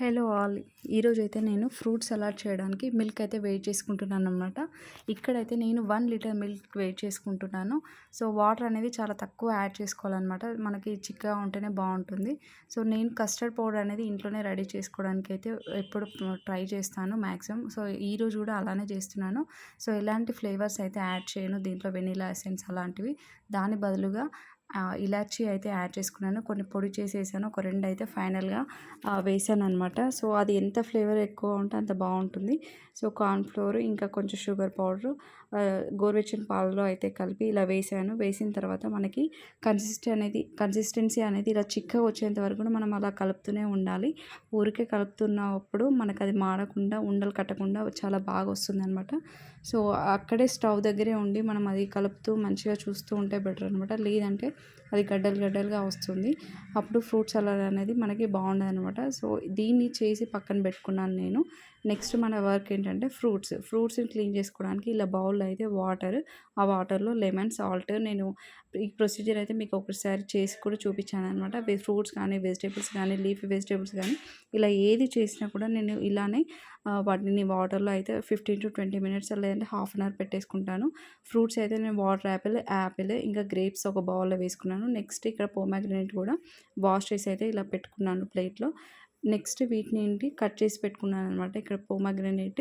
Hello all. ఈరోజైతే నేను fruit salad చేయడానికి మిల్క్ అయితే వేడి చేసుకుంటున్నాను అనమాట. ఇక్కడైతే నేను 1 లీటర్ మిల్క్ వేడి చేసుకుంటున్నాను. సో వాటర్ అనేది చాలా తక్కువ యాడ్ చేసుకోవాలన్నమాట. మనకి చిక్కగా ఉంటేనే బాగుంటుంది. సో నేను కస్టర్డ్ పౌడర్ అనేది ఇంట్లోనే రెడీ చేసుకోవడానికి అయితే ఎప్పుడు ట్రై చేస్తాను మ్యాక్సిమం. సో ఈరోజు కూడా అలానే చేస్తున్నాను. సో ఎలాంటి ఫ్లేవర్స్ అయితే యాడ్ చేయను దీంట్లో, వెనిలా ఎసెన్స్ అలాంటివి. దాని బదులుగా ఇలాచీ అయితే యాడ్ చేసుకున్నాను. కొన్ని పొడి చేసేసాను. ఒక 2 అయితే ఫైనల్గా వేసాననమాట. సో అది ఎంత ఫ్లేవర్ ఎక్కువ ఉంటే అంత బాగుంటుంది. సో కార్న్‌ఫ్లోర్ ఇంకా కొంచెం షుగర్ పౌడరు గోరువెచ్చని పాలలో అయితే కలిపి ఇలా వేసాను. వేసిన తర్వాత మనకి కన్సిస్టెన్సీ అనేది ఇలా చిక్కగా వచ్చేంత వరకు కూడా మనం అలా కలుపుతూనే ఉండాలి. ఊరికే కలుపుతున్నప్పుడు మనకు అది మాడకుండా, ఉండలు కట్టకుండా చాలా బాగా వస్తుందనమాట. సో అక్కడే స్టవ్ దగ్గరే ఉండి మనం అది కలుపుతూ మంచిగా చూస్తూ ఉంటే బెటర్ అనమాట. లేదంటే అది గడ్డలు గడ్డలుగా వస్తుంది. అప్పుడు ఫ్రూట్ సలాడ్ అనేది మనకి బాగుండదనమాట. సో దీన్ని చేసి పక్కన పెట్టుకున్నాను నేను. నెక్స్ట్ మన వర్క్ ఏంటంటే ఫ్రూట్స్ని క్లీన్ చేసుకోవడానికి ఇలా బౌల్లో అయితే ఆ వాటర్లో లెమన్, సాల్ట్, నేను ఈ ప్రొసీజర్ అయితే మీకు ఒకసారి చేసి కూడా చూపించాను అనమాట. ఫ్రూట్స్ కానీ, వెజిటేబుల్స్ కానీ, లీఫీ వెజిటేబుల్స్ కానీ ఇలా ఏది చేసినా కూడా నేను ఇలానే వాటిని వాటర్లో అయితే 15-20 మినిట్స్ లేదంటే హాఫ్ అన్ అవర్ పెట్టేసుకుంటాను. ఫ్రూట్స్ అయితే నేను వాటర్ యాపిల్ ఇంకా గ్రేప్స్ ఒక బౌల్లో వేసుకున్నాను. నెక్స్ట్ ఇక్కడ పోమాగ్రనేట్ కూడా వాష్ చేసి అయితే ఇలా పెట్టుకున్నాను ప్లేట్లో. నెక్స్ట్ వీటిని ఏంటి కట్ చేసి పెట్టుకున్నాను అనమాట. ఇక్కడ పోమాగ్రనేట్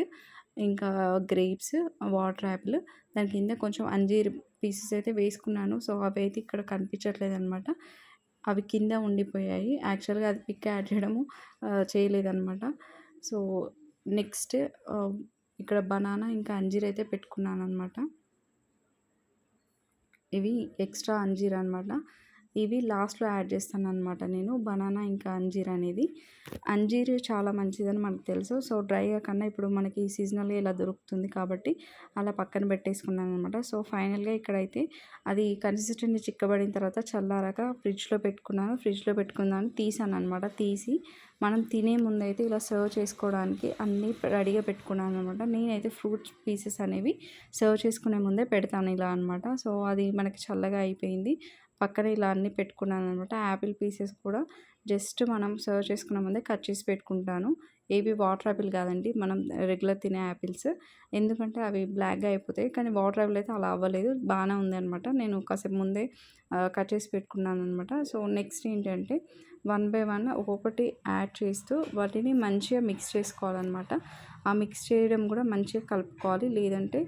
ఇంకా గ్రేప్స్, వాటర్ యాపిల్, దాని కింద కొంచెం అంజీర్ పీసెస్ అయితే వేసుకున్నాను. సో అవి అయితే ఇక్కడ కనిపించట్లేదు అనమాట. అవి కింద ఉండిపోయాయి. యాక్చువల్గా అది పిక్ యాడ్ చేయలేదన్నమాట. సో నెక్స్ట్ ఇక్కడ బనానా ఇంకా అంజీర్ అయితే పెట్టుకున్నాను అనమాట. ఇవి ఎక్స్ట్రా అంజీర్ అనమాట. ఇవి లాస్ట్లో యాడ్ చేస్తాను అనమాట నేను, బనానా ఇంకా అంజీర్ అనేది. అంజీర్ చాలా మంచిదని మనకు తెలుసు. సో డ్రైగా కన్నా ఇప్పుడు మనకి సీజనల్గా ఇలా దొరుకుతుంది కాబట్టి అలా పక్కన పెట్టేసుకున్నాను అనమాట. సో ఫైనల్గా ఇక్కడైతే అది కన్సిస్టెంట్గా చిక్కబడిన తర్వాత చల్లారాక ఫ్రిడ్జ్లో పెట్టుకుందామని తీసాను అనమాట. తీసి మనం తినే ముందైతే ఇలా సర్వ్ చేసుకోవడానికి అన్నీ రెడీగా పెట్టుకున్నాను అనమాట. నేనైతే ఫ్రూట్స్ పీసెస్ అనేవి సర్వ్ చేసుకునే ముందే పెడతాను ఇలా అనమాట. సో అది మనకి చల్లగా అయిపోయింది. పక్కన ఇలా అన్నీ పెట్టుకున్నాను అనమాట. యాపిల్ పీసెస్ కూడా జస్ట్ మనం సర్వ్ చేసుకునే ముందే కట్ చేసి పెట్టుకుంటాను. ఏవి వాటర్ యాపిల్ కాదండి, మనం రెగ్యులర్ తినే యాపిల్స్. ఎందుకంటే అవి బ్లాక్గా అయిపోతాయి. కానీ వాటర్ యాపిల్ అయితే అలా అవ్వలేదు, బాగానే ఉంది అనమాట. నేను కాసేపు ముందే కట్ చేసి పెట్టుకున్నాను అనమాట. సో నెక్స్ట్ ఏంటంటే 1 బై 1 ఒక్కొక్కటి యాడ్ చేస్తూ వాటిని మంచిగా మిక్స్ చేసుకోవాలన్నమాట. ఆ మిక్స్ చేయడం కూడా మంచిగా కలుపుకోవాలి, లేదంటే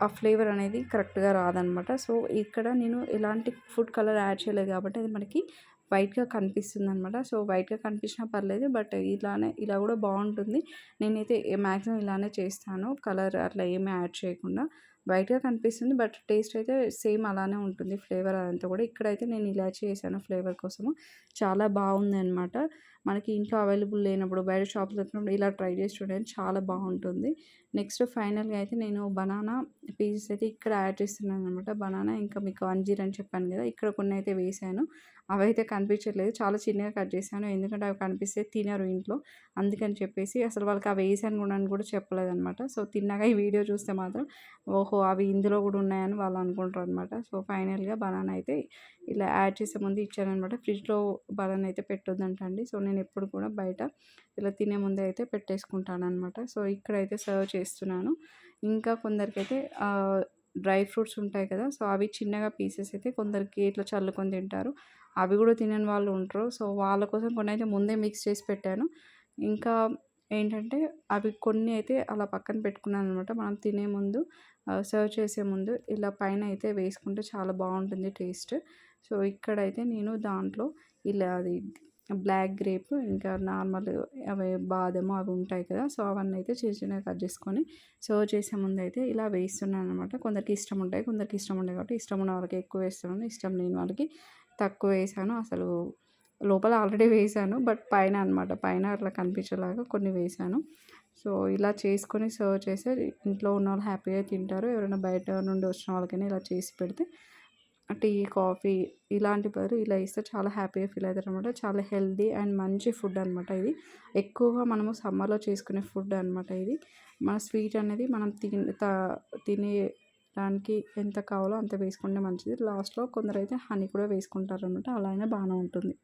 ఆ ఫ్లేవర్ అనేది కరెక్ట్గా రాదనమాట. సో ఇక్కడ నేను ఎలాంటి ఫుడ్ కలర్ యాడ్ చేయలేదు కాబట్టి అది మనకి వైట్గా కనిపిస్తుంది అనమాట. సో వైట్గా కనిపించినా పర్లేదు, బట్ ఇలా కూడా బాగుంటుంది. నేనైతే మ్యాక్సిమం ఇలానే చేస్తాను, కలర్ అట్లా ఏమీ యాడ్ చేయకుండా. వైట్గా కనిపిస్తుంది బట్ టేస్ట్ అయితే సేమ్ అలానే ఉంటుంది, ఫ్లేవర్ అదంతా కూడా. ఇక్కడైతే నేను ఇలా చేశాను ఫ్లేవర్ కోసము. చాలా బాగుంది అనమాట. మనకి ఇంట్లో అవైలబుల్ లేనప్పుడు, బయట షాప్లో దొరికినప్పుడు ఇలా ట్రై చేసి చూడండి, చాలా బాగుంటుంది. నెక్స్ట్ ఫైనల్గా అయితే నేను బనానా పీసెస్ అయితే ఇక్కడ యాడ్ చేస్తున్నాను అనమాట. బనానా ఇంకా మీకు అంజీర్ అని చెప్పాను కదా, ఇక్కడ కొన్ని అయితే వేసాను. అవైతే కనిపించట్లేదు, చాలా చిన్నగా కట్ చేశాను. ఎందుకంటే అవి కనిపిస్తే తినరు ఇంట్లో, అందుకని చెప్పేసి అసలు వాళ్ళకి అవి వేసాను కూడా చెప్పలేదన్నమాట. సో తిన్నాక ఈ వీడియో చూస్తే మాత్రం ఓహో అవి ఇందులో కూడా ఉన్నాయని వాళ్ళు అనుకుంటారు అనమాట. సో ఫైనల్గా బనానా అయితే ఇలా యాడ్ చేసే ముందు ఇచ్చానమాట. ఫ్రిడ్జ్లో బనానా అయితే పెట్టొద్దంటండి. సో నేను ఎప్పుడు కూడా బయట ఇలా తినే ముందే అయితే పెట్టేసుకుంటాను అనమాట. సో ఇక్కడైతే సర్వ్ చేస్తున్నాను. ఇంకా కొందరికైతే డ్రై ఫ్రూట్స్ ఉంటాయి కదా, సో అవి చిన్నగా పీసెస్ అయితే కొందరికి ఇట్లా చల్లుకొని తింటారు. అవి కూడా తినని వాళ్ళు ఉంటారు. సో వాళ్ళ కోసం కొన్ని అయితే ముందే మిక్స్ చేసి పెట్టాను. ఇంకా ఏంటంటే అవి కొన్ని అయితే అలా పక్కన పెట్టుకున్నాను అనమాట. మనం తినే ముందు, సర్వ్ చేసే ముందు ఇలా పైన అయితే వేసుకుంటే చాలా బాగుంటుంది టేస్ట్. సో ఇక్కడైతే నేను దాంట్లో ఇలా అది బ్లాక్ గ్రేప్ ఇంకా నార్మల్ అవి బాదము అవి ఉంటాయి కదా, సో అవన్నీ అయితే చిన్న చిన్నగా కట్ చేసుకొని సర్వ్ చేసే ముందు అయితే ఇలా వేస్తున్నాను అనమాట. కొందరికి ఇష్టం ఉంటాయి, కొందరికి ఇష్టం ఉండదు కాబట్టి ఇష్టం ఉన్న వాళ్ళకి ఎక్కువ వేస్తున్నాను, ఇష్టం లేని వాళ్ళకి తక్కువ వేసాను. అసలు లోపల ఆల్రెడీ వేసాను, బట్ పైన అనమాట, పైన అట్లా కనిపించేలాగా కొన్ని వేసాను. సో ఇలా చేసుకొని సర్వ్ చేస్తే ఇంట్లో ఉన్న వాళ్ళు హ్యాపీగా తింటారు. ఎవరైనా బయట నుండి వచ్చిన వాళ్ళకైనా ఇలా చేసి పెడితే టీ, కాఫీ ఇలాంటి బదులు ఇలా ఇస్తే చాలా హ్యాపీగా ఫీల్ అవుతారు అనమాట. చాలా హెల్తీ అండ్ మంచి ఫుడ్ అనమాట ఇది. ఎక్కువగా మనము సమ్మర్లో చేసుకునే ఫుడ్ అనమాట ఇది. మన స్వీట్ అనేది మనం తినే దానికి ఎంత కావాలో అంత వేసుకుంటే మంచిది. లాస్ట్లో కొందరైతే హనీ కూడా వేసుకుంటారు అనమాట, అలా అయినా బాగానే ఉంటుంది.